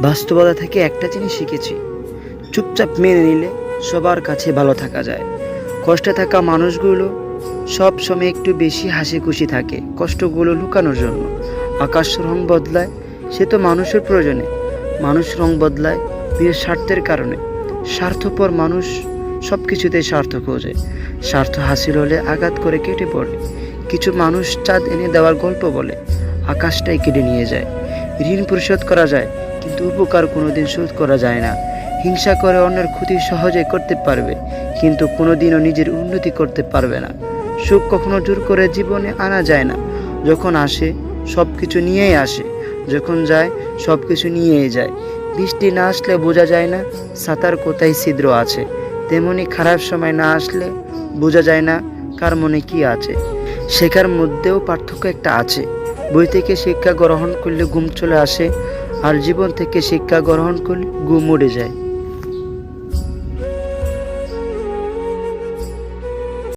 বাস্তবতা থেকে একটা জিনিস শিখেছি, চুপচাপ মেনে নিলে সবার কাছে ভালো থাকা যায়। কষ্টে থাকা মানুষগুলো সব সময় একটু বেশি হাসি খুশি থাকে কষ্টগুলো লুকানোর জন্য। আকাশ রং বদলায়, সে তো মানুষের প্রয়োজনে। মানুষ রং বদলায় নিজের স্বার্থের কারণে। স্বার্থপর মানুষ সব কিছুতেই স্বার্থ খোঁজে। স্বার্থ হাসিল হলে আঘাত করে কেটে পড়ে। কিছু মানুষ চাঁদ এনে দেওয়ার গল্প বলে, আকাশটাই কেটে নিয়ে যায়। ঋণ পরিশোধ করা যায়, কিন্তু উপকার কোনোদিন শোধ করা যায় না। হিংসা করে অন্যের ক্ষতি সহজে করতে পারবে, কিন্তু কোনোদিনও নিজের উন্নতি করতে পারবে না। সুখ কখনো জোর করে জীবনে আনা যায় না। যখন আসে সব কিছু নিয়েই আসে, যখন যায় সব কিছু নিয়েই যায়। বৃষ্টি না আসলে বোঝা যায় না ছাতার কোথায় ছিদ্র আছে, তেমনি খারাপ সময় না আসলে বোঝা যায় না কার মনে কি আছে। শেখার মধ্যেও পার্থক্য একটা আছে। বই থেকে শিক্ষা গ্রহণ করলে ঘুম চলে আসে, আর জীবন থেকে শিক্ষা গ্রহণ করলে ঘুম উড়ে যায়।